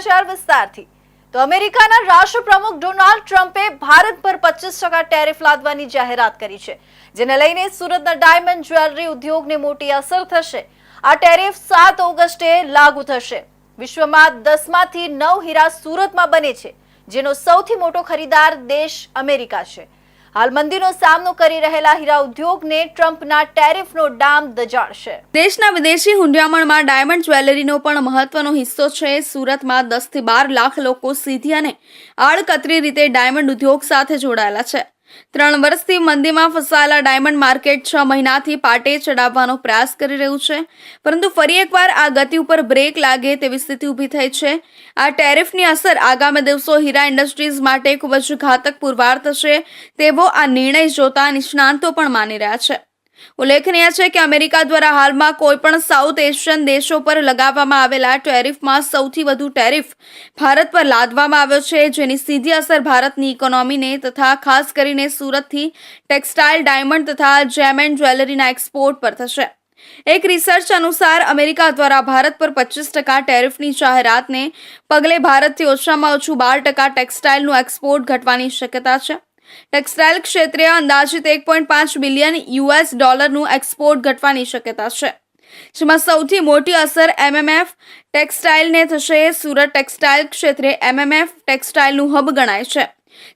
સમાચાર વિસ્તારથી તો અમેરિકાના રાષ્ટ્રપ્રમુખ ડોનાલ્ડ ટ્રમ્પે ભારત પર 25% ટેરિફ લાદવાની જાહેરાત કરી છે, જેને લઈને સુરતના ડાયમંડ જ્વેલરી ઉદ્યોગને મોટી અસર થશે। આ ટેરિફ 7 ઓગસ્ટે લાગુ થશે। વિશ્વમાં 10માંથી 9 હીરા સુરતમાં બને છે, જેનો સૌથી મોટો ખરીદાર દેશ અમેરિકા છે। હાલ મંદીનો સામનો કરી રહેલા હીરા ઉદ્યોગને ટ્રમ્પના ટેરિફનો ડામ દજાડશે। દેશના વિદેશી હુંડિયામણમાં ડાયમંડ જ્વેલરીનો પણ મહત્વનો હિસ્સો છે। સુરતમાં 10 થી 12 લાખ લોકો સીધી અને આડકતરી રીતે ડાયમંડ ઉદ્યોગ સાથે જોડાયેલા છે। 3 વર્ષથી મંદીમાં ફસાયેલા ડાયમંડ માર્કેટ 6 મહિનાથી પાટે ચડાવવાનો પ્રયાસ કરી રહ્યું છે, પરંતુ ફરી એકવાર આ ગતિ ઉપર બ્રેક લાગે તેવી સ્થિતિ ઊભી થઈ છે। આ ટેરિફની અસર આગામી દિવસો હીરા ઇન્ડસ્ટ્રીઝ માટે ખૂબ જ ઘાતક પુરવાર થશે તેવો આ નિર્ણય જોતા નિષ્ણાંતો પણ માની રહ્યા છે। ઉલ્લેખનીય છે કે અમેરિકા દ્વારા હાલમાં કોઈપણ સાઉથ એશિયન દેશો પર લગાવવામાં આવેલા ટેરિફમાં સૌથી વધુ ટેરિફ ભારત પર લાદવામાં આવ્યો છે, જેની સીધી અસર ભારતની ઇકોનોમીને તથા ખાસ કરીને સુરતથી ટેક્સટાઇલ, ડાયમંડ તથા જેમ એન્ડ જ્વેલરીના એક્સપોર્ટ પર થશે। એક રિસર્ચ અનુસાર અમેરિકા દ્વારા ભારત પર 25% ટેરિફની જાહેરાતને પગલે ભારતથી ઓછામાં ઓછું 12% ટેક્સટાઇલનું એક્સપોર્ટ ઘટવાની શક્યતા છે। ટેક્સટાઇલ ક્ષેત્રે અંદાજિત $1.5 બિલિયન નું એક્સપોર્ટ ઘટવાની શક્યતા છે, જેમાં સૌથી મોટી અસર એમએમએફ ટેક્સટાઇલને થશે। સુરત ટેક્સટાઇલ ક્ષેત્રે એમએમએફ ટેક્સટાઇલનું હબ ગણાય છે,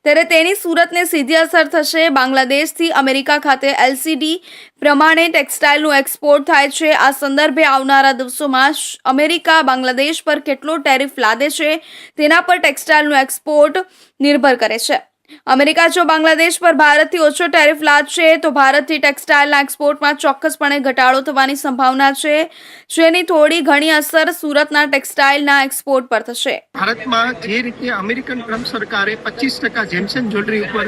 ત્યારે તેની સુરતને સીધી અસર થશે। બાંગ્લાદેશથી અમેરિકા ખાતે એલસીડી પ્રમાણે ટેક્સટાઇલનું એક્સપોર્ટ થાય છે। આ સંદર્ભે આવનારા દિવસોમાં અમેરિકા બાંગ્લાદેશ પર કેટલો ટેરિફ લાદે છે તેના પર ટેક્સટાઇલનું એક્સપોર્ટ નિર્ભર કરે છે। અમેરિકા જો બાંગ્લાદેશ પર ભારતથી ઓછો ટેરિફ લાદશે તો ભારતથી ટેક્સટાઇલના એક્સપોર્ટમાં ચોક્કસપણે ઘટાડો થવાની સંભાવના છે, જેની થોડી ઘણી અસર સુરતના ટેક્સટાઇલના એક્સપોર્ટ પર થશે। ભારતમાં જે રીતે અમેરિકન ટ્રમ્પ સરકારે 25% જેમ્સ એન્ડ જ્વેલરી ઉપર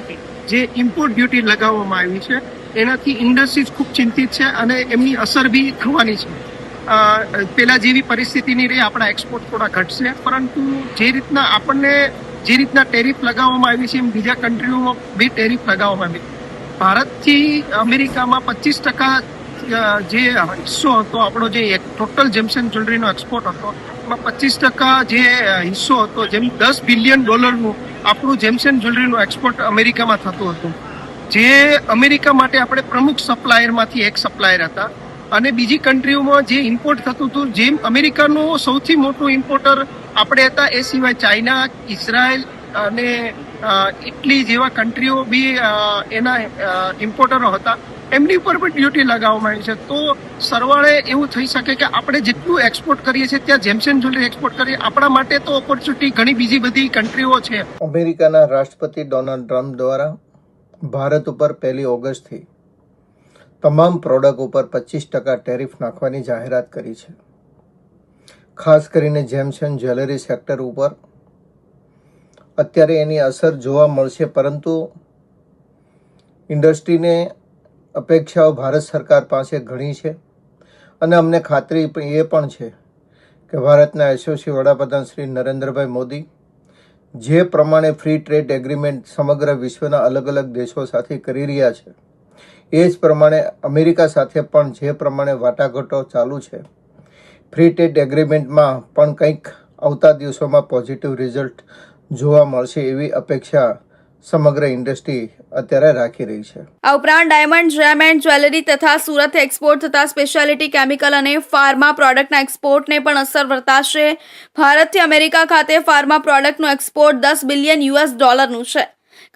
જે ઇમ્પોર્ટ ડ્યુટી લગાવવામાં આવી છે, એનાથી ઇન્ડસ્ટ્રીઝ ખૂબ ચિંતિત છે અને એમની અસર બી થવાની છે। પેલા જેવી પરિસ્થિતિ નહીં રહે, આપણા એક્સપોર્ટ થોડા ઘટશે, પરંતુ જે રીતના ટેરિફ લગાવવામાં આવી છે એમ બીજા કન્ટ્રીઓમાં બી ટેરિફ લગાવવામાં આવી। ભારતથી અમેરિકામાં 25% જે હિસ્સો હતો આપણો, જે ટોટલ જેમ્સ એન્ડ જ્વેલરીનો એક્સપોર્ટ હતો, એમાં 25% જે હિસ્સો હતો, જેમ $10 બિલિયન આપણું જેમ્સ એન્ડ જ્વેલરીનું એક્સપોર્ટ અમેરિકામાં થતું હતું, જે અમેરિકા માટે આપણે પ્રમુખ સપ્લાયરમાંથી એક સપ્લાયર હતા। અને બીજી કન્ટ્રીઓમાં જે ઇમ્પોર્ટ થતું હતું, જેમ અમેરિકાનું સૌથી મોટું ઇમ્પોર્ટર આપણે હતા, એ સિવાય ચાઇના, ઇઝરાયલ અને ઇટલી જેવા કન્ટ્રીઓ બી એના ઇમ્પોર્ટરો હતા, એમની ઉપર પણ ડ્યુટી લગાવવામાં આવી છે। તો સરવાળે એવું થઈ શકે કે આપણે જેટલું એક્સપોર્ટ કરીએ છીએ ત્યાં જેમ્સ એન્ડ જ્વેલરી એક્સપોર્ટ કરીએ, આપણા માટે તો ઓપોર્ચ્યુનિટી ઘણી બીજી બધી કન્ટ્રીઓ છે। અમેરિકાના રાષ્ટ્રપતિ ડોનાલ્ડ ટ્રમ્પ દ્વારા ભારત ઉપર 1 ઓગસ્ટથી તમામ પ્રોડક્ટ ઉપર 25% ટેરિફ નાખવાની જાહેરાત કરી છે। ખાસ કરીને જેમ્સ એન્ડ જ્વેલરી સેક્ટર ઉપર અત્યારે એની અસર જોવા મળશે, પરંતુ ઇન્ડસ્ટ્રીને અપેક્ષાઓ ભારત સરકાર પાસે ઘણી છે અને અમને ખાતરી એ પણ છે કે ભારતના યશસ્વી વડાપ્રધાન શ્રી નરેન્દ્રભાઈ મોદી જે પ્રમાણે ફ્રી ટ્રેડ એગ્રીમેન્ટ સમગ્ર વિશ્વના અલગ અલગ દેશો સાથે કરી રહ્યા છે, એ જ પ્રમાણે અમેરિકા સાથે પણ જે પ્રમાણે વાટાઘાટો ચાલુ છે, ફ્રી ટ્રેડ એગ્રીમેન્ટમાં પણ કંઈક આવતા દિવસોમાં પોઝિટિવ રિઝલ્ટ જોવા મળશે એવી અપેક્ષા સમગ્ર ઇન્ડસ્ટ્રી અત્યારે રાખી રહી છે। આ ઉપરાંત ડાયમંડ, જેમ એન્ડ જ્વેલરી તથા સુરત એક્સપોર્ટ થતા સ્પેશિયાલિટી કેમિકલ અને ફાર્મા પ્રોડક્ટના એક્સપોર્ટને પણ અસર વર્તાશે। ભારતથી અમેરિકા ખાતે ફાર્મા પ્રોડક્ટનું એક્સપોર્ટ $10 બિલિયન નું છે।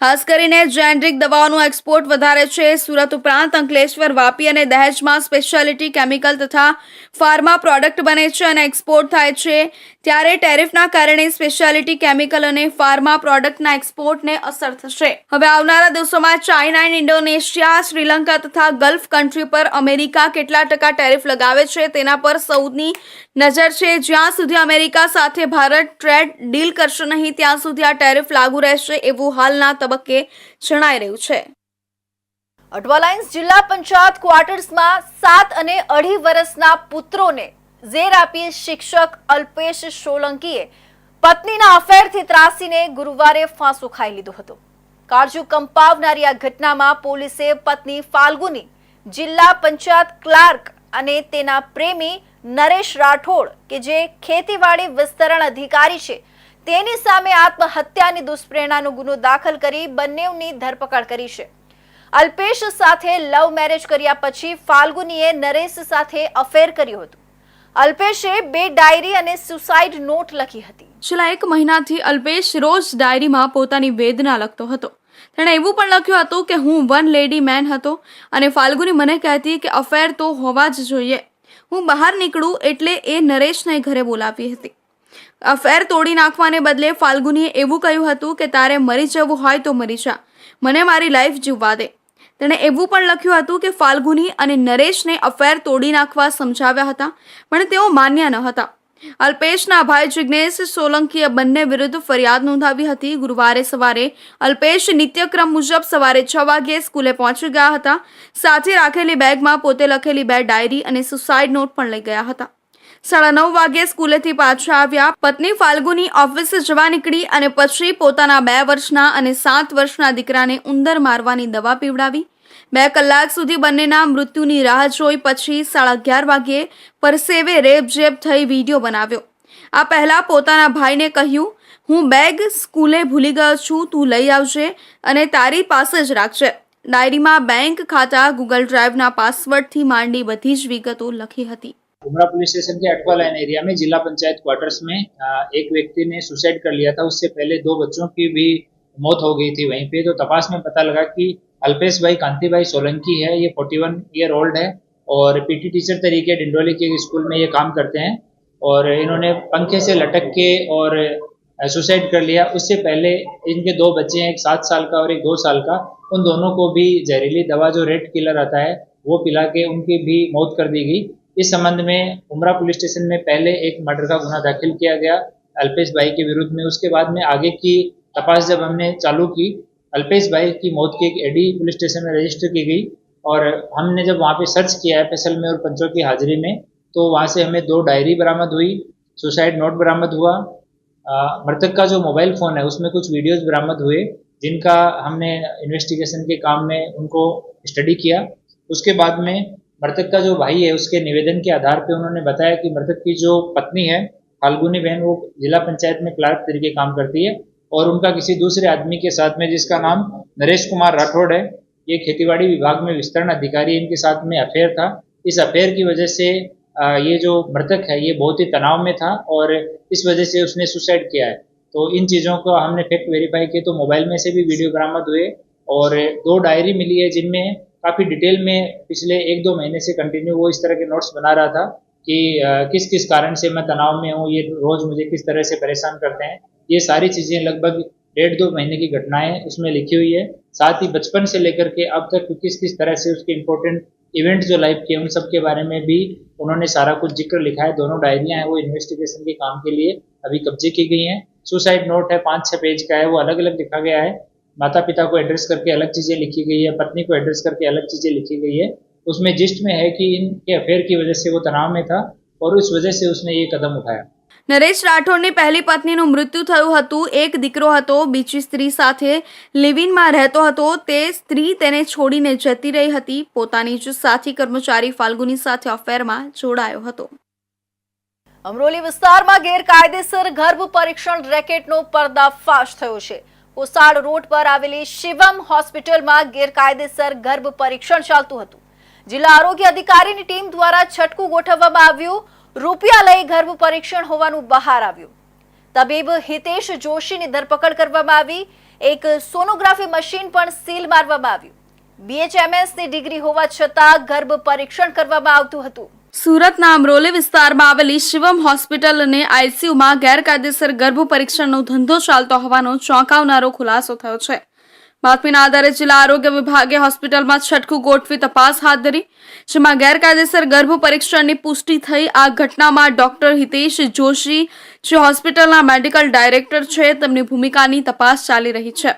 ખાસ કરીને જેનરિક દવાઓનું એક્સપોર્ટ વધારે છે। સુરત ઉપરાંત અંકલેશ્વર, વાપી અને દહેજમાં સ્પેશિયાલિટી કેમિકલ તથા ફાર્મા પ્રોડક્ટ બને છે અને એક્સપોર્ટ થાય છે, ત્યારે ટેરિફના કારણે સ્પેશિયાલિટી કેમિકલ અને ફાર્મા પ્રોડક્ટના એક્સપોર્ટને અસર થશે। હવે આવનારા દિવસોમાં ચાઇના, ઇન્ડોનેશિયા, શ્રીલંકા તથા ગલ્ફ કન્ટ્રી પર અમેરિકા કેટલા ટકા ટેરિફ લગાવે છે તેના પર સૌની નજર છે। જ્યાં સુધી અમેરિકા સાથે ભારત ટ્રેડ ડીલ કરશે નહીં ત્યાં સુધી આ ટેરિફ લાગુ રહેશે એવું હાલના તબક્કે જણાઈ રહ્યું છે। અઠવાલાઇન્સ જિલ્લા પંચાયત ક્વાર્ટર્સમાં 7 અને 2.5 વર્ષના પુત્રોને ઝેર આપી શિક્ષક અલ્પેશ સોલંકીએ પત્નીના અફેરથી ત્રાસીને ગુરુવારે ફાંસો ખાઈ લીધો હતો। કાળજુ કંપાવનારી આ ઘટનામાં પોલીસે પત્ની ફાલ્ગુની, જિલ્લા પંચાયત ક્લાર્ક અને તેના પ્રેમી નરેશ રાઠોડ કે જે ખેતીવાડી વિસ્તરણ અધિકારી છે તેની સામે આત્મહત્યાની દુષ્પ્રેરણાનો ગુનો દાખલ કરી બંનેની ધરપકડ કરી છે. અલ્પેશ સાથે લવ મેરેજ કર્યા પછી ફાલ્ગુનીએ નરેશ સાથે અફેર કર્યું હતું. અલ્પેશે 2 ડાયરી અને સુસાઇડ નોટ લખી હતી. છેલ્લા 1 મહિનાથી અલ્પેશ રોજ ડાયરીમાં પોતાની વેદના લખતો હતો. તેણે એવું પણ લખ્યું હતું કે હું વન લેડી મેન હતો અને ફાલ્ગુની મને કહેતી કે અફેર તો હોવા જ જોઈએ. હું બહાર નીકળું એટલે એ નરેશને ઘરે બોલાવી હતી. અફેર તોડી નાખવાને બદલે ફાલ્ગુનીએ એવું કહ્યું હતું કે તારે મરી જવું હોય તો મરી જા, મને મારી લાઈફ જીવવા દે. તેણે એવું પણ લખ્યું હતું કે ફાલ્ગુની અને નરેશને અફેર તોડી નાખવા સમજાવ્યા હતા, પણ તેઓ માન્યા ન હતા. અલ્પેશના ભાઈ જિગ્નેશ સોલંકીએ બંને વિરુદ્ધ ફરિયાદ નોંધાવી હતી. ગુરુવારે સવારે અલ્પેશ નિત્યક્રમ મુજબ સવારે 6 વાગ્યે સ્કૂલે પહોંચી ગયા હતા. સાથે રાખેલી બેગમાં પોતે લખેલી 2 ડાયરી અને સુસાઇડ નોટ પણ લઈ ગયા હતા. 9:30 વાગ્યે સ્કૂલેથી પાછા આવ્યા. પત્ની ફાલ્ગુની ઓફિસે જવા નીકળી અને પછી પોતાના 2 વર્ષના અને 7 વર્ષના દીકરાને ઉંદર મારવાની દવા પીવડાવી. 2 કલાક સુધી બંનેના મૃત્યુની રાહ જોઈ પછી 11:30 વાગ્યે પરસેવે રેપઝેપ થઈ વિડીયો બનાવ્યો. આ પહેલા પોતાના ભાઈને કહ્યું, હું બેગ સ્કૂલે ભૂલી ગયો છું, તું લઈ આવજે અને તારી પાસે જ રાખજે. ડાયરીમાં બેંક ખાતા, ગૂગલ ડ્રાઈવના પાસવર્ડથી માંડી બધી જ વિગતો લખી હતી. उमरा पुलिस स्टेशन के अटवा लाइन एरिया में जिला पंचायत क्वार्टर्स में एक व्यक्ति ने सुसाइड कर लिया था. उससे पहले 2 बच्चों की भी मौत हो गई थी वहीं पे. तो तपास में पता लगा कि अल्पेश भाई कांतिभाई सोलंकी है, ये 41 ईयर ओल्ड है और पीटी टीचर तरीके डिंडोली के स्कूल में ये काम करते हैं और इन्होंने पंखे से लटक के और सुसाइड कर लिया. उससे पहले इनके 2 बच्चे हैं, एक 7 साल का और एक 2 साल का. उन दोनों को भी जहरीली दवा जो रेड किलर आता है वो पिला के उनकी भी मौत कर दी गई. इस संबंध में उमरा पुलिस स्टेशन में पहले एक मर्डर का गुना दाखिल किया गया अल्पेश भाई के विरुद्ध में. उसके बाद में आगे की तपास जब हमने चालू की, अल्पेश भाई की मौत की एक एडी पुलिस स्टेशन में रजिस्टर की गई और हमने जब वहाँ पे सर्च किया एफएसएल में और पंचों की हाजिरी में, तो वहाँ से हमें 2 डायरी बरामद हुई, सुसाइड नोट बरामद हुआ. मृतक का जो मोबाइल फ़ोन है उसमें कुछ वीडियोज़ बरामद हुए जिनका हमने इन्वेस्टिगेशन के काम में उनको स्टडी किया. उसके बाद में मृतक का जो भाई है उसके निवेदन के आधार पे उन्होंने बताया कि मृतक की जो पत्नी है फाल्गुनी बहन, वो जिला पंचायत में क्लर्क तरीके काम करती है और उनका किसी दूसरे आदमी के साथ में, जिसका नाम नरेश कुमार राठौड़ है, ये खेतीबाड़ी विभाग में विस्तरण अधिकारी, इनके साथ में अफेयर था. इस अफेयर की वजह से ये जो मृतक है ये बहुत ही तनाव में था और इस वजह से उसने सुसाइड किया है. तो इन चीज़ों को हमने फैक्ट वेरीफाई किए तो मोबाइल में से भी वीडियो बरामद हुए और 2 डायरी मिली है जिनमें काफ़ी डिटेल में पिछले 1-2 महीने से कंटिन्यू वो इस तरह के नोट्स बना रहा था कि किस किस कारण से मैं तनाव में हूँ, ये रोज़ मुझे किस तरह से परेशान करते हैं. ये सारी चीज़ें लगभग 1.5-2 महीने की घटनाएं उसमें लिखी हुई है. साथ ही बचपन से लेकर के अब तक किस किस तरह से उसके इम्पोर्टेंट इवेंट जो लाइफ के उन सब के बारे में भी उन्होंने सारा कुछ जिक्र लिखा है. दोनों डायरियाँ हैं वो इन्वेस्टिगेशन के काम के लिए अभी कब्जे की गई हैं. सुसाइड नोट है 5-6 पेज का है, वो अलग अलग लिखा गया है. माता पिता को एड्रेस करके अलग चीज़ें लिखी गई है, पत्नी को एड्रेस करके अलग चीज़ें लिखी गई है. उसमें जिस्ट में है कि इनके अफेयर की वजह से वो तनाव में था और उस वजह से उसने ये कदम उठाया. નરેશ રાઠોડની પહેલી પત્નીનું મૃત્યુ થયું હતું. એક દીકરો હતો, બીજી સ્ત્રી સાથે લિવ-ઇનમાં રહેતો હતો. તે સ્ત્રી તેને છોડીને જતી રહી હતી. પોતાની જ સાથી કર્મચારી ફાલ્ગુની સાથે અફેરમાં જોડાયો હતો. અમરોલી વિસ્તારમાં ગેરકાયદેસર ગર્ભ પરીક્ષણ રેકેટનો પર્દાફાશ થયો છે. કોસાડ રોડ પર આવેલી શિવમ હોસ્પિટલમાં ગેરકાયદેસર ગર્ભ પરીક્ષણ ચાલતું હતું. જિલ્લા આરોગ્ય અધિકારીની ટીમ દ્વારા છટકું ગોઠવવામાં આવ્યું. રૂપિયા લઈ ગર્ભ પરીક્ષણ હોવાનું બહાર આવ્યું. તબીબ હિતેશ જોશીની ધરપકડ કરવામાં આવી. એક સોનોગ્રાફી મશીન પણ સીલ મારવામાં આવ્યું. BHMS ની ડિગ્રી હોવા છતાં ગર્ભ પરીક્ષણ કરવામાં આવતું હતું. સુરતના અમરોલી વિસ્તારમાં આવેલી શિવમ હોસ્પિટલ અને આઈસીયુમાં ગેરકાયદેસર ગર્ભ પરીક્ષણનો ધંધો ચાલતો હોવાનો ચોંકાવનારો ખુલાસો થયો છે. બાતમીના આધારે જિલ્લા આરોગ્ય વિભાગે હોસ્પિટલમાં છટકું ગોઠવી તપાસ હાથ ધરી, જેમાં ગેરકાયદેસર ગર્ભ પરીક્ષણની પુષ્ટિ થઈ. આ ઘટનામાં ડોક્ટર હિતેશ જોશી, જે હોસ્પિટલના મેડિકલ ડાયરેક્ટર છે, તેમની ભૂમિકાની તપાસ ચાલી રહી છે.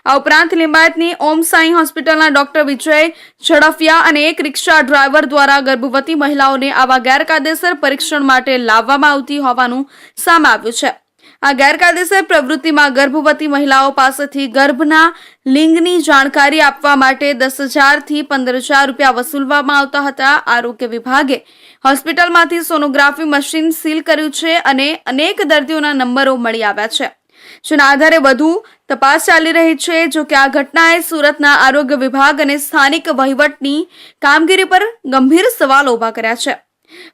આ ઉપરાંત લિંબાયતની ઓમ સાઈ હોસ્પિટલના ડોક્ટર વિજય ઝડફિયા અને એક રિક્ષા ડ્રાઈવર દ્વારા ગર્ભવતી મહિલાઓને આવા ગેરકાયદેસર પરીક્ષણ માટે લાવવામાં આવતી હોવાનું સામે આવ્યું છે. આ ગેરકાયદેસર પ્રવૃત્તિમાં ગર્ભવતી મહિલાઓ પાસેથી ગર્ભના લિંગની જાણકારી આપવા માટે 10,000 થી 15,000 રૂપિયા વસૂલવામાં આવતા હતા. આરોગ્ય વિભાગે હોસ્પિટલમાંથી સોનોગ્રાફી મશીન સીલ કર્યું છે અને અનેક દર્દીઓના નંબરો મળી આવ્યા છે, જેના આધારે વધુ તપાસ ચાલી રહી છે. જો કે આ ઘટનાએ સુરતના આરોગ્ય વિભાગ અને સ્થાનિક વહીવટની કામગીરી પર ગંભીર સવાલો ઉભા કર્યા છે.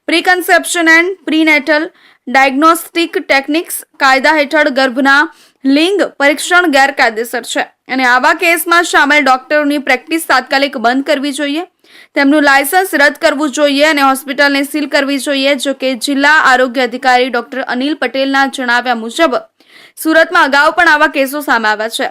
પ્રીકન્સેપ્શન એન્ડ પ્રીનેટલ ડાયગ્નોસ્ટિક ટેકનિક્સ કાયદા હેઠળ ગર્ભના લિંગ પરીક્ષણ ગેરકાયદેસર છે અને આવા કેસમાં સામેલ ડોક્ટરોની પ્રેક્ટિસ તાત્કાલિક બંધ કરવી જોઈએ, તેમનું લાયસન્સ રદ કરવું જોઈએ અને હોસ્પિટલને સીલ કરવી જોઈએ. જો કે જિલ્લા આરોગ્ય અધિકારી ડોક્ટર અનિલ પટેલના જણાવ્યા મુજબ સુરતમાં અગાઉ પણ આવા કેસો સામે આવ્યા છે,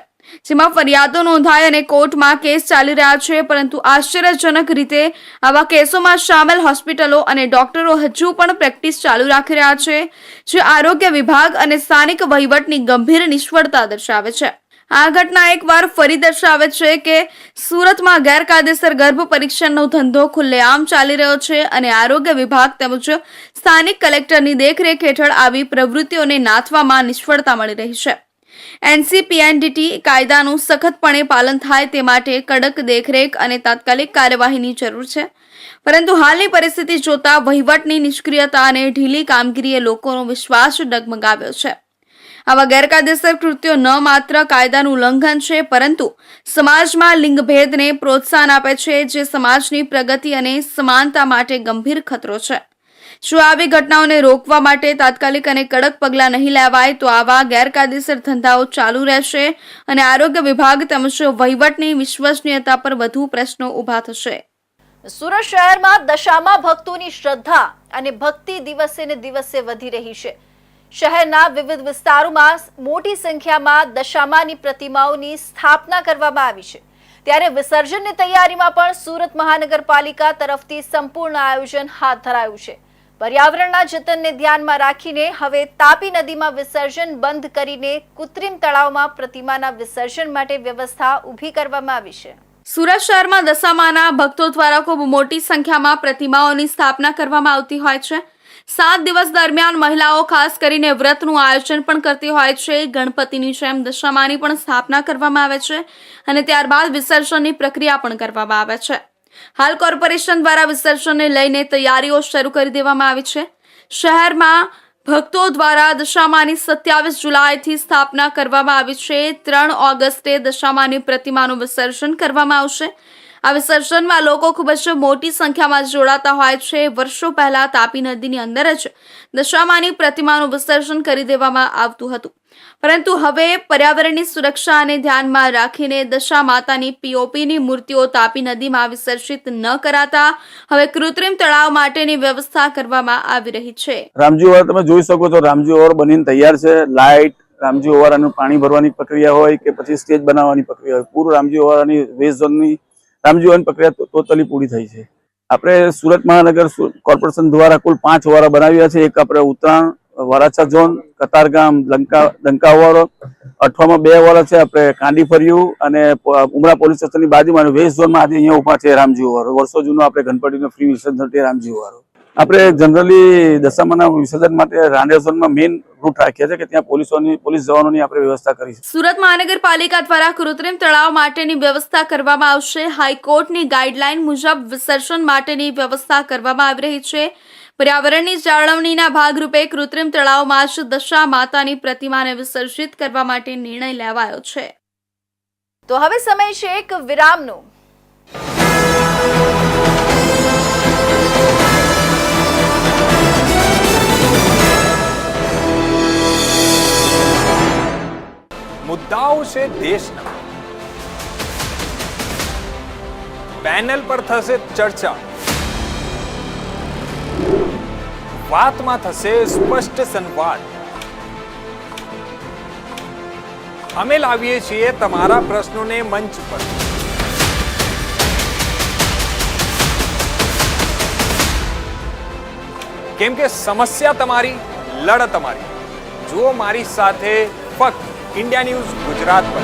જેમાં ફરિયાદો નોંધાઈ અને કોર્ટમાં કેસ ચાલી રહ્યા છે. પરંતુ આશ્ચર્યજનક રીતે આવા કેસોમાં સામેલ હોસ્પિટલો અને ડોક્ટરો હજુ પણ પ્રેક્ટિસ ચાલુ રાખી રહ્યા છે, જે આરોગ્ય વિભાગ અને સ્થાનિક વહીવટની ગંભીર નિષ્ફળતા દર્શાવે છે. આ ઘટના એકવાર ફરી દર્શાવે છે કે સુરતમાં ગેરકાયદેસર ગર્ભ પરીક્ષણનો ધંધો ખુલ્લેઆમ ચાલી રહ્યો છે અને આરોગ્ય વિભાગ તેમજ સ્થાનિક કલેક્ટરની દેખરેખ હેઠળ આવી પ્રવૃત્તિઓને નાથવામાં નિષ્ફળતા મળી રહી છે. NCPNDT કાયદાનું સખતપણે પાલન થાય તે માટે કડક દેખરેખ અને તાત્કાલિક કાર્યવાહીની જરૂર છે. પરંતુ હાલની પરિસ્થિતિ જોતા વહીવટની નિષ્ક્રિયતા અને ઢીલી કામગીરીએ લોકોનો વિશ્વાસ ડગમગાવ્યો છે. આવા ગેરકાયદેસર કૃત્યો ન માત્ર કાયદાનું ઉલ્લંઘન છે, પરંતુ સમાજમાં લિંગભેદને પ્રોત્સાહન આપે છે, જે સમાજની પ્રગતિ અને સમાનતા માટે ગંભીર ખતરો છે. જો આવી ઘટનાઓને રોકવા માટે તાત્કાલિક અને કડક પગલાં નહીં લેવાય તો આવા ગેરકાયદેસર ધંધાઓ ચાલુ રહેશે અને આરોગ્ય વિભાગ તેમજ વહીવટની વિશ્વસનીયતા પર વધુ પ્રશ્નો ઊભા થશે. સુરત શહેરમાં દશામા ભક્તોની શ્રદ્ધા અને ભક્તિ દિવસે ને દિવસે વધી રહી છે. શહેરના વિવિધ વિસ્તારોમાં મોટી સંખ્યામાં દશામાની પ્રતિમાઓની સ્થાપના કરવામાં આવી છે. ત્યારે વિસર્જનની તૈયારીમાં પણ સુરત મહાનગરપાલિકા તરફથી સંપૂર્ણ આયોજન હાથ ધરાયું છે. પર્યાવરણના જતનને ધ્યાનમાં રાખીને હવે તાપી નદીમાં વિસર્જન બંધ કરીને કૃત્રિમ તળાવમાં પ્રતિમાના વિસર્જન માટે વ્યવસ્થા ઊભી કરવામાં આવી છે. સુરત શહેરમાં દશામાના ભક્તો દ્વારા ખૂબ મોટી સંખ્યામાં પ્રતિમાઓની સ્થાપના કરવામાં આવતી હોય છે. 7 દિવસ દરમિયાન મહિલાઓ ખાસ કરીને વ્રતનું આયોજન પણ કરતી હોય છે. ગણપતિની જેમ દશામાની પણ સ્થાપના કરવામાં આવે છે અને ત્યારબાદ વિસર્જનની પ્રક્રિયા પણ કરવામાં આવે છે. હાલ કોર્પોરેશન દ્વારા વિસર્જનને લઈને તૈયારીઓ શરૂ કરી દેવામાં આવી છે. શહેરમાં ભક્તો દ્વારા દશામાની 27 જુલાઈથી સ્થાપના કરવામાં આવી છે. 3 ઓગસ્ટે દશામાની પ્રતિમાનું વિસર્જન કરવામાં આવશે. આ વિસર્જનમાં લોકો ખૂબ જ મોટી સંખ્યામાં જોડાતા હોય છે. વર્ષો પહેલા તાપી નદીની અંદર જ દશામાની પ્રતિમાનું વિસર્જન કરી દેવામાં આવતું હતું, પરંતુ હવે પર્યાવરણની સુરક્ષાને ધ્યાનમાં રાખીને દશા માતાની POPની મૂર્તિઓ તાપી નદીમાં વિસર્જિત ન કરાતા હવે કૃત્રિમ તળાવ માટેની વ્યવસ્થા કરવામાં આવી રહી છે. રામજી ઓવર તમે જોઈ શકો છો, રામજી ઓવર બનીને તૈયાર છે. લાઇટ, રામજી ઓવરનું પાણી ભરવાની પ્રક્રિયા હોય કે પછી સ્ટેજ બનાવવાની પ્રક્રિયા હોય, પૂરું રામજી ઓવરની વેસ્ટ ઝોનની રામજી ઓવરની પ્રક્રિયા ટોટલી પૂરી થઈ છે. આપણે સુરત મહાનગર કોર્પોરેશન દ્વારા કુલ 5 ઓવર બનાવ્યા છે. એક આપણે ઉત્તરાયણ, વરાછા ઝોન, કતારગામ, લંકા ઓવર, અઠવામાં 2 ઓવર છે. આપણે કાંડી ફર્યું અને ઉમરા પોલીસ સ્ટેશનની બાજુમાં વેસ્ટ ઝોનમાં આજે અહીંયા ઉભા છે રામજી ઓવર. વર્ષો જૂનો આપણે ગણપતિનો ફ્રી વિસર્જન રામજી ઓવર. આપણે જનરલી દશામાના વિસર્જન માટે રાંદેર ઝોનમાં મેઇન રૂટ રાખ્યા છે કે ત્યાં પોલીસ જવાનોની આપણે વ્યવસ્થા કરી છે. સુરત મહાનગરપાલિકા દ્વારા કૃત્રિમ તળાવ માટેની વ્યવસ્થા કરવામાં આવશે. હાઈકોર્ટની ગાઈડલાઈન મુજબ વિસર્જન માટેની વ્યવસ્થા કરવામાં આવી રહી છે. પર્યાવરણની જાળવણીના ભાગરૂપે કૃત્રિમ તળાવમાં જ દશા માતાની પ્રતિમાને વિસર્જિત કરવા માટે નિર્ણય લેવાયો છે. તો હવે સમય છે એક વિરામનો. મુદ્દાઓ છે દેશના, પેનલ પર થશે ચર્ચા, વાતમાં થશે સ્પષ્ટ સંવાદ. અમે લાવીએ છીએ તમારા પ્રશ્નોને મંચ પર. કેમ કે સમસ્યા તમારી, લડત તમારી. જુઓ મારી સાથે ફક્ત इंडिया न्यूज गुजरात पर.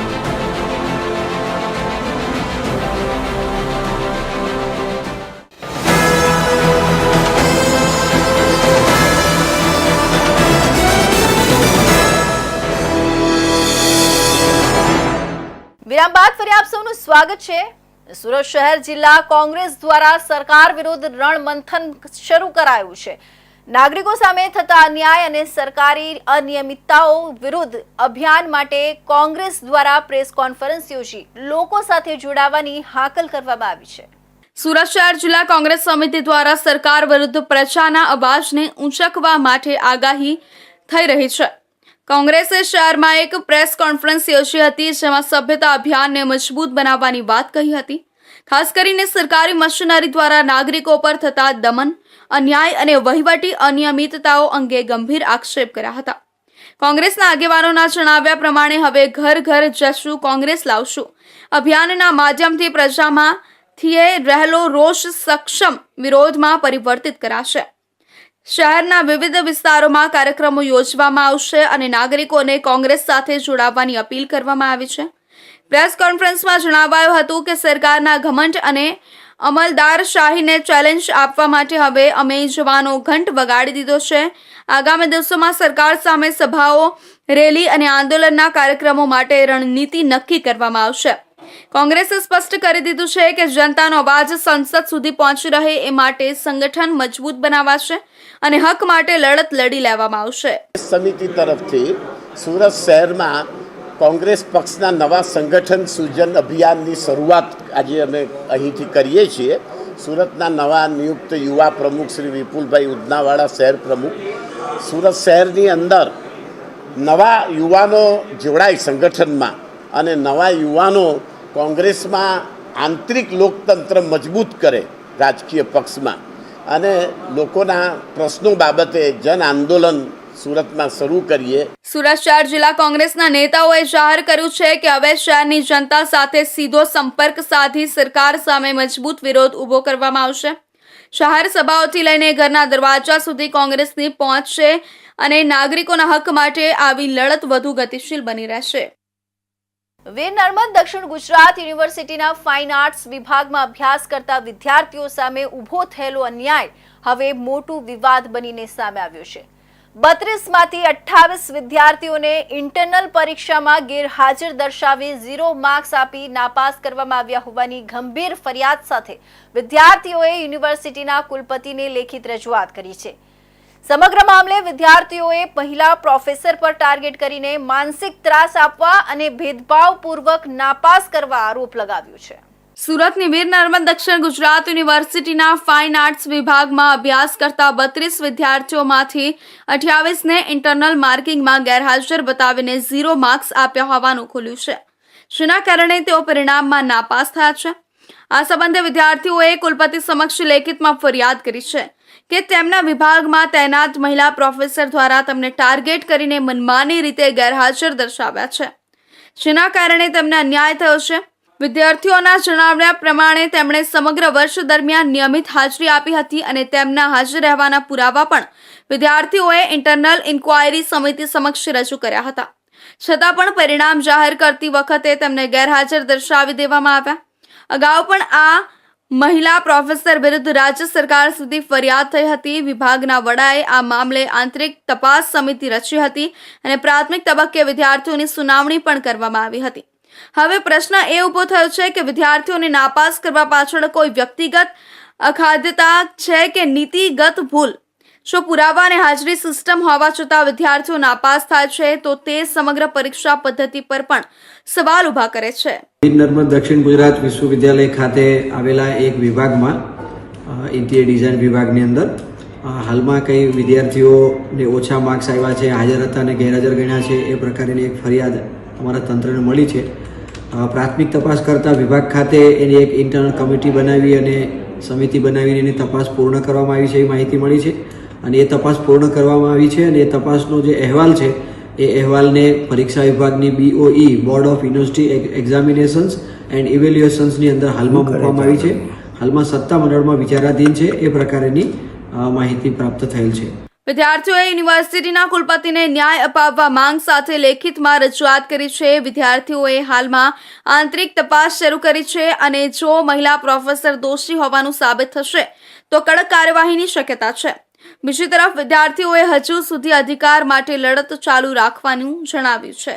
વિરામ બાદ ફરી આપ સૌનું સ્વાગત છે। સુરત શહેર જિલ્લા કોંગ્રેસ દ્વારા સરકાર વિરુદ્ધ રણમંથન શરૂ કરાયું છે। નાગરિકો સામે થતા અન્યાય અને સરકારી અનિયમિતતાઓ વિરુદ્ધ અભિયાન માટે કોંગ્રેસ દ્વારા પ્રેસ કોન્ફરન્સ યોજી લોકો સાથે જોડાવાની હાકલ કરવામાં આવી છે। સુરત શહેર જિલ્લા કોંગ્રેસ સમિતિ દ્વારા સરકાર વિરુદ્ધ પ્રજાના અવાજને ઊંચકવા માટે આગાહી થઈ રહી છે। કોંગ્રેસે શહેરમાં એક પ્રેસ કોન્ફરન્સ યોજી હતી, જેમાં સભ્યતા અભિયાનને મજબૂત બનાવવાની વાત કહી હતી। ખાસ કરીને સરકારી મશીનરી દ્વારા નાગરિકો પર થતા દમન, અન્યાય અને વહીવટી અનિયમિતતાઓ અંગે ગંભીર આક્ષેપ કર્યા હતા। કોંગ્રેસના આગેવાનોના જણાવ્યા પ્રમાણે હવે ઘર ઘર જશું, કોંગ્રેસ લાવશું અભિયાનના માધ્યમથી પ્રજામાં રહેલો રોષ સક્ષમ વિરોધમાં પરિવર્તિત કરાશે। શહેરના વિવિધ વિસ્તારોમાં કાર્યક્રમો યોજવામાં આવશે અને નાગરિકોને કોંગ્રેસ સાથે જોડાવાની અપીલ કરવામાં આવી છે। પ્રેસ કોન્ફરન્સમાં જણાવાયું હતું કે સરકારના ઘમંડ અને અમલદારશાહીને ચેલેન્જ આપવા માટે હવે અમે જવાનો ઘંટ વગાડી દીધો છે। આગામી દિવસોમાં સરકાર સામે સભાઓ, રેલી અને આંદોલનના કાર્યક્રમો માટે રણનીતિ નક્કી કરવામાં આવશે। કોંગ્રેસે સ્પષ્ટ કરી દીધું છે કે જનતાનો અવાજ સંસદ સુધી પહોંચી રહે એ માટે સંગઠન મજબૂત બનાવાશે અને હક માટે લડત લડી લેવામાં આવશે। સમિતિ તરફથી સુરત શહેરમાં કોંગ્રેસ પક્ષના નવા સંગઠન સૂજન અભિયાનની શરૂઆત આજે અમે અહીંથી કરીએ છીએ। સુરતના નવા નિયુક્ત યુવા પ્રમુખ શ્રી વિપુલભાઈ ઉદનાવાળા શહેર પ્રમુખ, સુરત શહેરની અંદર નવા યુવાનો જોડાય સંગઠનમાં અને નવા યુવાનો કોંગ્રેસમાં આંતરિક લોકતંત્ર મજબૂત કરે રાજકીય પક્ષમાં અને લોકોના પ્રશ્નો બાબતે જન આંદોલન સુરતમાં શરૂ કરીએ। સુરત શહેર જિલ્લા કોંગ્રેસના નેતાઓએ જાહેર કર્યું છે કે હવે શહેરની જનતા સાથે સીધો સંપર્ક સાધી સરકાર સામે મજબૂત વિરોધ ઊભો કરવામાં આવશે। શહેર સભાઓથી લઈને ઘરના દરવાજા સુધી કોંગ્રેસની પહોંચ છે અને નાગરિકોના હક માટે આવી લડત વધુ ગતિશીલ બની રહેશે। વીર નર્મદ દક્ષિણ ગુજરાત યુનિવર્સિટીના ફાઇન આર્ટ્સ વિભાગમાં અભ્યાસ કરતા વિદ્યાર્થીઓ સામે ઊભો થયેલો અન્યાય હવે મોટું વિવાદ બનીને સામે આવ્યો છે। 32 માંથી 28 વિદ્યાર્થીઓને ઇન્ટરનલ પરીક્ષામાં ગેરહાજર દર્શાવી 0 માર્ક્સ આપી નાપાસ કરવામાં આવ્યા હોવાની ગંભીર ફરિયાદ સાથે વિદ્યાર્થીઓએ યુનિવર્સિટીના કુલપતિને લેખિત રજૂઆત કરી છે। સમગ્ર મામલે વિદ્યાર્થીઓએ પહેલા પ્રોફેસર પર ટાર્ગેટ કરીને માનસિક ત્રાસ આપવા અને ભેદભાવપૂર્વક નાપાસ કરવા આરોપ લગાવ્યો છે। સુરતની વીર નર્મદ દક્ષિણ ગુજરાત યુનિવર્સિટીના ફાઇન આર્ટ્સ વિભાગમાં અભ્યાસ કરતા 32 વિદ્યાર્થીઓમાંથી 28ને ઇન્ટરનલ માર્કિંગમાં ગેરહાજર બતાવીને 0 માર્ક્સ આપ્યા હોવાનું ખુલ્યું છે, જેના કારણે તેઓ પરિણામમાં નાપાસ થયા છે। આ સંબંધે વિદ્યાર્થીઓએ કુલપતિ સમક્ષ લેખિતમાં ફરિયાદ કરી છે કે તેમના વિભાગમાં તૈનાત મહિલા પ્રોફેસર દ્વારા તેમને ટાર્ગેટ કરીને મનમાની રીતે ગેરહાજર દર્શાવ્યા છે, જેના કારણે તેમને અન્યાય થયો છે। વિદ્યાર્થીઓના જણાવ્યા પ્રમાણે તેમણે સમગ્ર વર્ષ દરમિયાન નિયમિત હાજરી આપી હતી અને તેમના હાજર રહેવાના પુરાવા પણ વિદ્યાર્થીઓએ ઇન્ટરનલ ઇન્ક્વાયરી સમિતિ સમક્ષ રજૂ કર્યા હતા, છતાં પણ પરિણામ જાહેર કરતી વખતે તેમને ગેરહાજર દર્શાવી દેવામાં આવ્યા। અગાઉ પણ આ મહિલા પ્રોફેસર વિરુદ્ધ રાજ્ય સરકાર સુધી ફરિયાદ થઈ હતી। વિભાગના વડાએ આ મામલે આંતરિક તપાસ સમિતિ રચી હતી અને પ્રાથમિક તબક્કે વિદ્યાર્થીઓની સુનાવણી પણ કરવામાં આવી હતી। હવે પ્રશ્ન એ ઊભો થયો છે કે વિદ્યાર્થીઓને નાપાસ કરવા પાછળ કોઈ વ્યક્તિગત અખાદ્યતા છે કે નીતિગત ભૂલ? જો પુરાવા અને હાજરી સિસ્ટમ હોવા છતાં વિદ્યાર્થીઓ નાપાસ થાય છે તો તે સમગ્ર પરીક્ષા પદ્ધતિ પર પણ સવાલ ઊભા કરે છે। વીર નર્મદ દક્ષિણ ગુજરાત વિશ્વવિદ્યાલય ખાતે આવેલા એક વિભાગમાં ઇન્ટિરિયર ડિઝાઇન વિભાગની અંદર હાલમાં કઈ વિદ્યાર્થીઓને ઓછા માર્ક્સ આવ્યા છે, હાજર હતા અને ગેરહાજર ગણ્યા છે, એ પ્રકારની એક ફરિયાદ અમારા તંત્રને મળી છે। પ્રાથમિક તપાસ કરતા વિભાગ ખાતે એની એક ઇન્ટરનલ કમિટી બનાવી અને સમિતિ બનાવીને એની તપાસ પૂર્ણ કરવામાં આવી છે, એ માહિતી મળી છે અને એ તપાસ પૂર્ણ કરવામાં આવી છે અને એ તપાસનો જે અહેવાલ છે એ અહેવાલને પરીક્ષા વિભાગની BOE board of university examinations and ઇવેલ્યુએશન્સની અંદર હાલમાં મૂકવામાં આવી છે। હાલમાં સત્તામંડળમાં વિચારાધીન છે, એ પ્રકારની માહિતી પ્રાપ્ત થયેલ છે। વિદ્યાર્થીઓએ યુનિવર્સિટીના કુલપતિને ન્યાય અપાવવા માંગ સાથે લેખિતમાં રજૂઆત કરી છે। વિદ્યાર્થીઓએ હાલમાં આંતરિક તપાસ શરૂ કરી છે અને જો મહિલા પ્રોફેસર દોષી હોવાનું સાબિત થશે તો કડક કાર્યવાહીની શક્યતા છે। બીજી તરફ વિદ્યાર્થીઓએ હજુ સુધી અધિકાર માટે લડત ચાલુ રાખવાનું જણાવ્યું છે।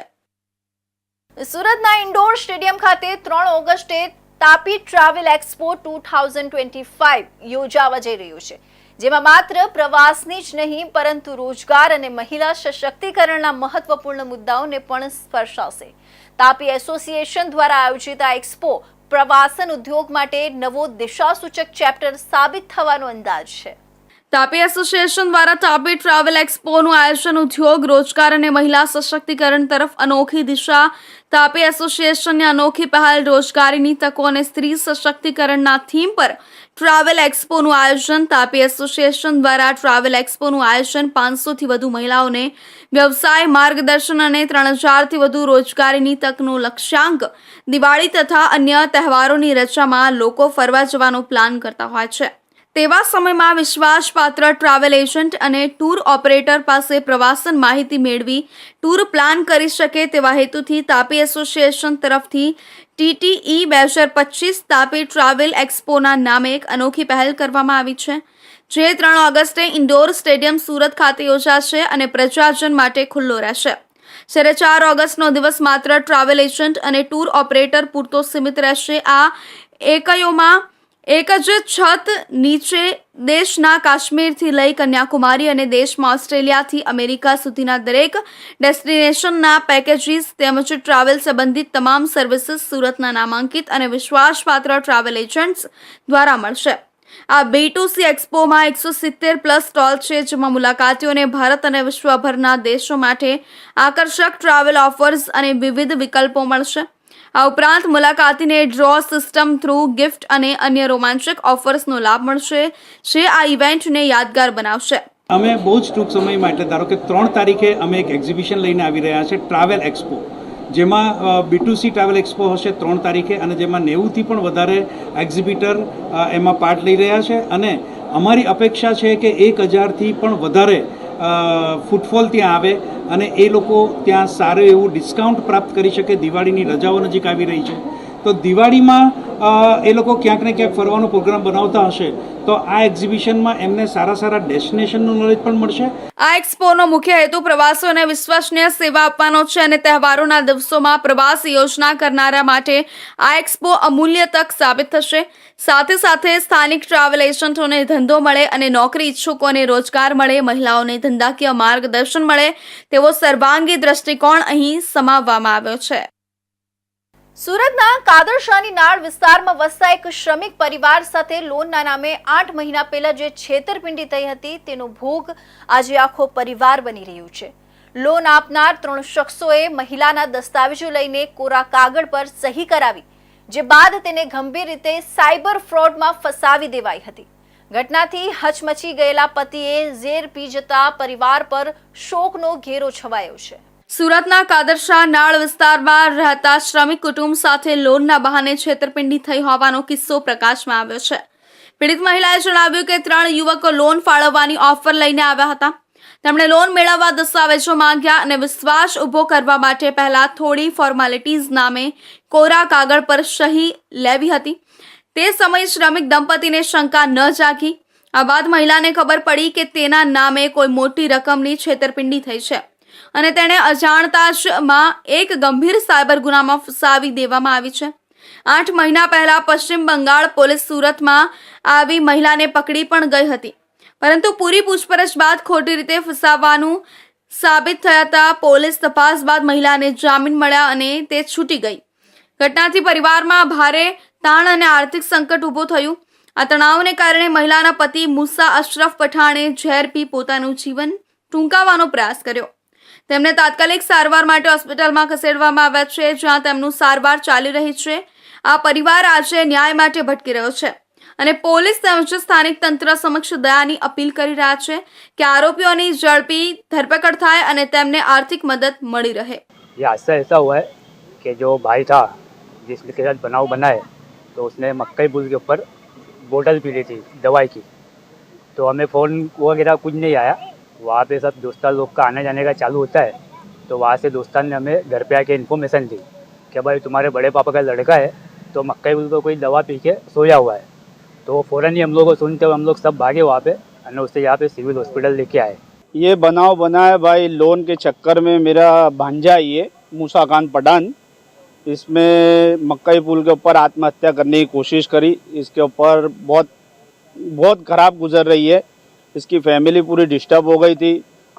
સુરતના ઇન્ડોર સ્ટેડિયમ ખાતે 3 ઓગસ્ટે તાપી ટ્રાવેલ એક્સપો 2025 યોજાવા જઈ રહ્યું છે, જેમાં માત્ર પ્રવાસની જ નહીં પરંતુ રોજગાર અને મહિલા સશક્તિકરણના મહત્વપૂર્ણ મુદ્દાઓને પણ સ્પર્શાશે. તાપી એસોસિએશન દ્વારા આયોજિત આ એક્સપો પ્રવાસન ઉદ્યોગ માટે નવો દિશાસૂચક ચેપ્ટર સાબિત થવાનો અંદાજ છે. તાપી એસોસિએશન દ્વારા તાપી ટ્રાવેલ એક્સપોનું આયોજન ઉદ્યોગ, રોજગાર અને મહિલા સશક્તિકરણ તરફ અનોખી દિશા. તાપી એસોસિએશનની અનોખી પહેલ રોજગારીની તકો અને સ્ત્રી સશક્તિકરણના થીમ પર ટ્રાવેલ એક્સપોનું આયોજન. તાપી એસોસિએશન દ્વારા ટ્રાવેલ એક્સપોનું આયોજન 500થી વધુ મહિલાઓને વ્યવસાય માર્ગદર્શન અને 3000થી વધુ રોજગારીની તકનું લક્ષ્યાંક. દિવાળી તથા અન્ય તહેવારોની રજામાં લોકો ફરવા જવાનો પ્લાન કરતા હોય છે. તેવા સમયમાં વિશ્વાસપાત્ર ટ્રાવેલ એજન્ટ અને ટૂર ઓપરેટર પાસે પ્રવાસન માહિતી મેળવી ટૂર પ્લાન કરી શકે તેવા હેતુથી તાપી એસોસિએશન તરફથી TTE 2025 તાપી ટ્રાવેલ એક્સપોના નામે એક અનોખી પહેલ કરવામાં આવી છે, જે 3 ઓગસ્ટે ઇન્ડોર સ્ટેડિયમ સુરત ખાતે યોજાશે અને પ્રજાજન માટે ખુલ્લો રહેશે. જ્યારે 4 ઓગસ્ટનો દિવસ માત્ર ટ્રાવેલ એજન્ટ અને ટૂર ઓપરેટર પૂરતો સીમિત રહેશે. આ એકયોમાં એક જ છત નીચે દેશના કાશ્મીરથી લઈ કન્યાકુમારી અને દેશમાં ઓસ્ટ્રેલિયાથી અમેરિકા સુધીના દરેક ડેસ્ટિનેશનના પેકેજીસ તેમજ ટ્રાવેલ સંબંધિત તમામ સર્વિસીસ સુરતના નામાંકિત અને વિશ્વાસપાત્ર ટ્રાવેલ એજન્ટ્સ દ્વારા મળશે. આ B2C એક્સપોમાં 170+ સ્ટોલ છે, જેમાં મુલાકાતીઓને ભારત અને વિશ્વભરના દેશો માટે આકર્ષક ટ્રાવેલ ઓફર્સ અને વિવિધ વિકલ્પો મળશે. આ ઉપરાંત મુલાકાતીને ડ્રો સિસ્ટમ થ્રુ ગિફ્ટ અને અન્ય રોમાંચક ઓફર્સનો લાભ મળશે, જે આ ઇવેન્ટને યાદગાર બનાવશે. અમે બહુ જ ટૂંક સમયમાં, એટલે ધારો કે 3 તારીખે અમે એક એક્ઝિબિશન લઈને આવી રહ્યા છે, ટ્રાવેલ એક્સપો, જેમાં B2C ટ્રાવેલ એક્સપો હશે 3 તારીખે, અને જેમાં 90થી પણ વધારે એક્ઝિબિટર એમાં પાર્ટ લઈ રહ્યા છે. અને અમારી અપેક્ષા છે કે 1000થી પણ વધારે ફૂટફોલ ત્યાં આવે અને એ લોકો ત્યાં સારું એવું ડિસ્કાઉન્ટ પ્રાપ્ત કરી શકે. દિવાળીની રજાઓ નજીક આવી રહી છે, તો દિવાળીમાં એ લોકો ક્યાંક ને ક્યાંક ફરવાનો પ્રોગ્રામ બનાવતા હશે તો આ એક્ઝિબિશનમાં એમને સારા ડેસ્ટિનેશનનું નોલેજ પણ મળશે. આ એક્સપોનો મુખ્ય હેતુ પ્રવાસીઓને વિશ્વસનીય સેવા આપવાનો છે અને તહેવારોના દિવસોમાં પ્રવાસ યોજના કરનારા માટે આ એક્સપો અમૂલ્ય તક સાબિત થશે. સાથે સાથે સ્થાનિક ટ્રાવેલ એજન્ટોને ધંધો મળે અને નોકરી ઈચ્છુકોને રોજગાર મળે, મહિલાઓને ધંધાકીય માર્ગદર્શન મળે તેવો સર્વાંગી દ્રષ્ટિકોણ અહીં સમાવવામાં આવ્યો છે. સુરતના કાદરશાની નાળ વિસ્તારમાં વસતા એક શ્રમિક પરિવાર સાથે લોનના નામે 8 મહિના પહેલા જે છેતરપિંડી થઈ હતી તેનો ભોગ આજે આખો પરિવાર બની રહ્યું છે. લોન આપનાર 3 શખ્સોએ મહિલાના દસ્તાવેજો લઈને કોરા કાગળ પર સહી કરાવી, જે બાદ તેને ગંભીર રીતે સાયબર ફ્રોડમાં ફસાવી દેવાઈ હતી. ઘટનાથી હચમચી ગયેલા પતિએ ઝેર પી જતા પરિવાર પર શોકનો ઘેરો છવાયો છે. સુરતના કાદરશાહ નાળ વિસ્તારમાં રહેતા શ્રમિક કુટુંબ સાથે લોનના બહાને છેતરપિંડી થઈ હોવાનો કિસ્સો પ્રકાશમાં આવ્યો છે. પીડિત મહિલાએ જણાવ્યું કે 3 યુવકો લોન ફાળવવાની ઓફર લઈને આવ્યા હતા. તેમણે લોન મેળવવા દસ્તાવેજો માંગ્યા અને વિશ્વાસ ઊભો કરવા માટે પહેલા થોડી ફોર્માલિટીઝ નામે કોરા કાગળ પર સહી લેવી હતી. તે સમયે શ્રમિક દંપતીને શંકા ન જાગી. આ બાદ મહિલાને ખબર પડી કે તેના નામે કોઈ મોટી રકમની છેતરપિંડી થઈ છે અને તેણે અજાણતા જ એક ગંભીર સાયબર ગુનામાં ફસાવી દેવામાં આવી છે. 8 મહિના પહેલા પશ્ચિમ બંગાળ પોલીસ સુરતમાં આવી મહિલાને પકડી પણ ગઈ હતી, પરંતુ પૂરી પૂછપરછ બાદ ખોટી રીતે ફસાવવાનું સાબિત થતા પોલીસ તપાસ બાદ મહિલાને જામીન મળ્યા અને તે છૂટી ગઈ. ઘટનાથી પરિવારમાં ભારે તાણ અને આર્થિક સંકટ ઊભું થયું. આ તણાવને કારણે મહિલાના પતિ મુસા અશરફ પઠાણે ઝેર પી પોતાનું જીવન ટૂંકાવવાનો પ્રયાસ કર્યો. તેમને તાત્કાલિક સારવાર માટે હોસ્પિટલમાં ખસેડવામાં આવ્યા છે, જ્યાં તેમનું સારવાર ચાલી રહી છે. આ પરિવાર આજે ન્યાય માટે ભટકી રહ્યો છે અને પોલીસ તેમજ સ્થાનિક તંત્ર સમક્ષ દયાની અપીલ કરી રહ્યા છે કે આરોપીઓની ઝડપી ધરપકડ થાય અને તેમને આર્થિક મદદ મળી રહે. ये हादसा ऐसा हुआ है कि जो भाई था जिसके साथ बनाव बना है, तो उसने मक्कई पुल के ऊपर बोतल पी ली थी दवाई की. तो हमें फ़ोन वगैरह कुछ नहीं आया. वहाँ पे सब दोस्तार लोग का आने जाने का चालू होता है, तो वहाँ से दोस्तार ने हमें घर पे आके इन्फॉर्मेशन दी कि भाई तुम्हारे बड़े पापा का लड़का है तो मक्कई पुल पर कोई दवा पी के सोया हुआ है. तो फ़ौरन ही हम लोग को सुनते हुए हम लोग सब भागे वहाँ पे और उससे यहाँ पे सिविल हॉस्पिटल लेके आए. ये बनाव बना है भाई लोन के चक्कर में. मेरा भांजा ये मूसा खान पठान इसमें मक्कई पुल के ऊपर आत्महत्या करने की कोशिश करी। इसके ऊपर बहुत खराब गुजर रही है। इसकी फैमिली पूरी डिस्टर्ब हो गई थी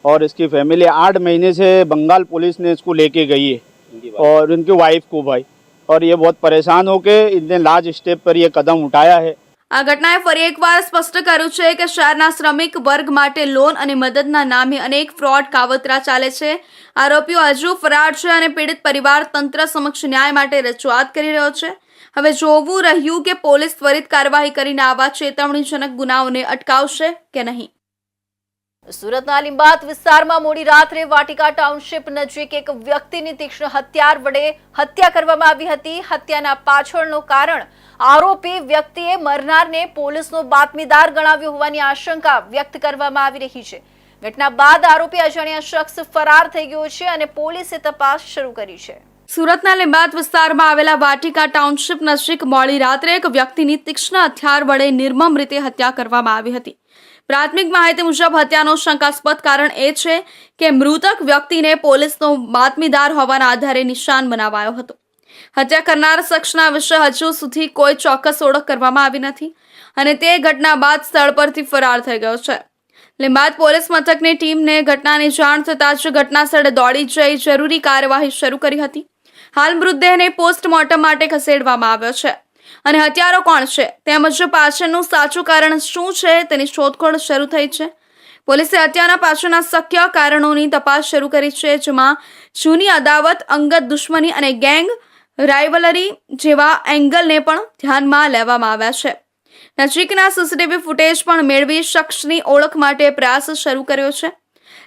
और इसकी फैमिली 8 महीने से बंगाल पुलिस ने इसको लेके गई है और उनकी वाइफ को भाई, और ये बहुत परेशान होके इतने लार्ज स्टेप पर ये कदम उठाया है। આ ઘટનાએ ફરી એકવાર સ્પષ્ટ કર્યું છે કે શહેરના શ્રમિક વર્ગ માટે લોન અને મદદના નામે અનેક ફ્રોડ કાવતરા ચાલે છે। આરોપીઓ હજુ ફરાર છે અને પીડિત પરિવાર તંત્ર સમક્ષ ન્યાય માટે રજૂઆત કરી રહ્યો છે। હવે જોવું રહ્યું કે પોલીસ ત્વરિત કાર્યવાહી કરીને આવા ચેતવણીજનક ગુનાઓને અટકાવશે કે નહીં। સુરતના લીંબાત વિસ્તારમાં મોડી રાત્રે વાટિકા ટાઉનશીપ નજીક એક વ્યક્તિની તીક્ષ્ણ હથિયાર વડે હત્યા કરવામાં આવી હતી। હત્યાના પાછળનું કારણ આરોપી વ્યક્તિએ મરનારને પોલીસનો બાતમીદાર ગણાવ્યો હોવાની આશંકા વ્યક્ત કરવામાં આવી રહી છે। ઘટના બાદ આરોપી અજાણ્યા શખ્સ ફરાર થઈ ગયો છે અને પોલીસે તપાસ શરૂ કરી છે। સુરતના લીંબાત વિસ્તારમાં આવેલા વાટિકા ટાઉનશીપ નજીક મોડી રાત્રે એક વ્યક્તિની તીક્ષ્ણ હથિયાર વડે નિર્મમ રીતે હત્યા કરવામાં આવી હતી। પ્રાથમિક માહિતી મુજબ હત્યાનું શંકાસ્પદ કારણ એ છે કે મૃતક વ્યક્તિને પોલીસનો બાતમીદાર હોવાના આધારે નિશાન બનાવાયો હતો। હત્યા કરનાર શખ્સના વિશે હજુ સુધી કોઈ ચોક્કસ ઓળખ કરવામાં આવી નથી અને તે ઘટના બાદ સ્થળ પરથી ફરાર થઈ ગયો છે। લીંબાદ પોલીસ મથકની ટીમને ઘટનાની જાણ થતાં જ ઘટના સ્થળે દોડી જઈ જરૂરી કાર્યવાહી શરૂ કરી હતી। હાલ મૃતદેહને પોસ્ટમોર્ટમ માટે ખસેડવામાં આવ્યો છે અને હત્યારો કોણ છે તેમજ પાછળનું સાચું કારણ શું છે તેની શોધખોળ શરૂ થઈ છે। પોલીસે હત્યાના પાછળના શક્ય કારણોની તપાસ શરૂ કરી છે, જેમાં જૂની અદાવત, અંગત દુશ્મની અને ગેંગ રાઇવલરી જેવા એંગલને પણ ધ્યાનમાં લેવામાં આવ્યા છે। નજીકના સીસીટીવી ફૂટેજ પણ મેળવી શખ્સની ઓળખ માટે પ્રયાસ શરૂ કર્યો છે।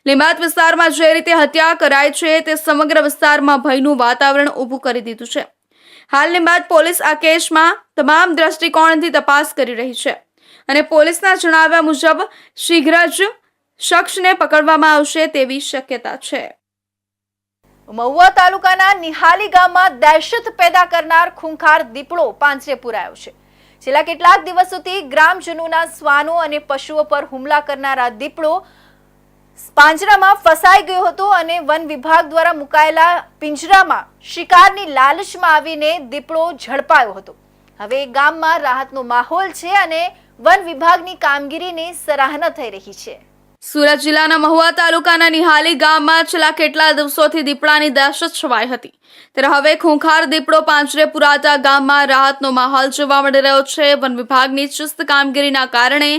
લીંબાત વિસ્તારમાં જે રીતે હત્યા કરાઈ છે તે સમગ્ર વિસ્તારમાં ભયનું વાતાવરણ ઊભું કરી દીધું છે। હાલ લીંબાદ પોલીસ આ કેસમાં તમામ દ્રષ્ટિકોણથી તપાસ કરી રહી છે અને પોલીસના જણાવ્યા મુજબ શીઘ્ર જ શખ્સને પકડવામાં આવશે તેવી શક્યતા છે। મહુવા તાલુકાના નિહાલી ગામમાં દહેશત પેદા કરનાર ખૂંખાર દીપડો પાંજરે પુરાયો છે। છેલ્લા કેટલાક દિવસોથી ગ્રામજનોના શ્વાનો અને પશુઓ પર હુમલા કરનાર આ દીપડો પાંજરામાં ફસાઈ ગયો હતો અને વન વિભાગ દ્વારા મુકાયેલા પિંજરામાં શિકારની લાલચમાં આવીને દીપડો ઝડપાયો હતો। હવે ગામમાં રાહતનો માહોલ છે અને વન વિભાગની કામગીરીની સરાહના થઈ રહી છે। સુરત જિલ્લાના મહુવા તાલુકાના નિહાલી ગામમાં છેલ્લા કેટલા દિવસોથી દીપડાની દહેશત છવાઈ હતી, ત્યારે હવે ખૂંખાર દીપડો પાંજરે પુરાતા ગામમાં રાહતનો માહોલ જોવા મળી રહ્યો છે। વન વિભાગની ચુસ્ત કામગીરીના કારણે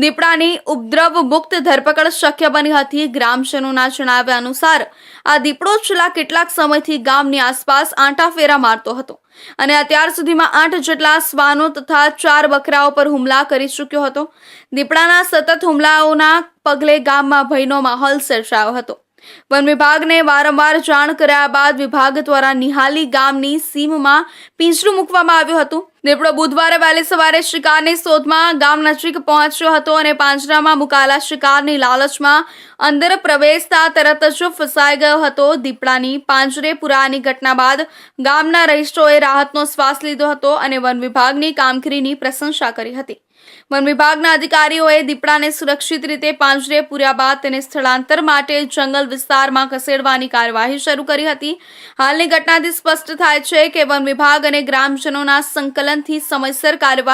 દીપડાની ઉપદ્રવ મુક્ત ધરપકડ શક્ય બની હતી। ગ્રામજનોના જણાવ્યા અનુસાર આ દીપડો છેલ્લા કેટલાક સમયથી ગામની આસપાસ આંટાફેરા મારતો હતો અને અત્યાર સુધીમાં 8 જેટલા શ્વાનો તથા 4 બકરાઓ પર હુમલા કરી ચૂક્યો હતો। દીપડાના સતત હુમલાઓના પગલે ગામમાં ભયનો માહોલ સર્જાયો હતો। વન વિભાગને વારંવાર જાણ કર્યા બાદ વિભાગ દ્વારા નિહાલી ગામની સીમમાં પિંજરું મૂકવામાં આવ્યું હતું। દીપડો બુધવારે વહેલી સવારે શિકારની શોધમાં ગામ નજીક પહોંચ્યો હતો અને પાંજરામાં મુકાયેલા શિકારની લાલચમાં અંદર પ્રવેશતા તરત જ ફસાઈ ગયો હતો। દીપડાની પાંજરે પુરાવાની ઘટના બાદ ગામના રહીશોએ રાહતનો શ્વાસ લીધો હતો અને વન વિભાગની કામગીરીની પ્રશંસા કરી હતી। વન વિભાગના અધિકારીઓએ દીપડાને સુરક્ષિત રીતે પાંજરે પૂર્યા બાદ તેને સ્થળાંતર માટે જંગલ વિસ્તારમાં ખસેડવાની કાર્યવાહી શરૂ કરી હતી। હાલની ઘટનાથી સ્પષ્ટ થાય છે કે વન વિભાગ અને ગ્રામજનોના સંકલનથી સમયસર કાર્યવાહી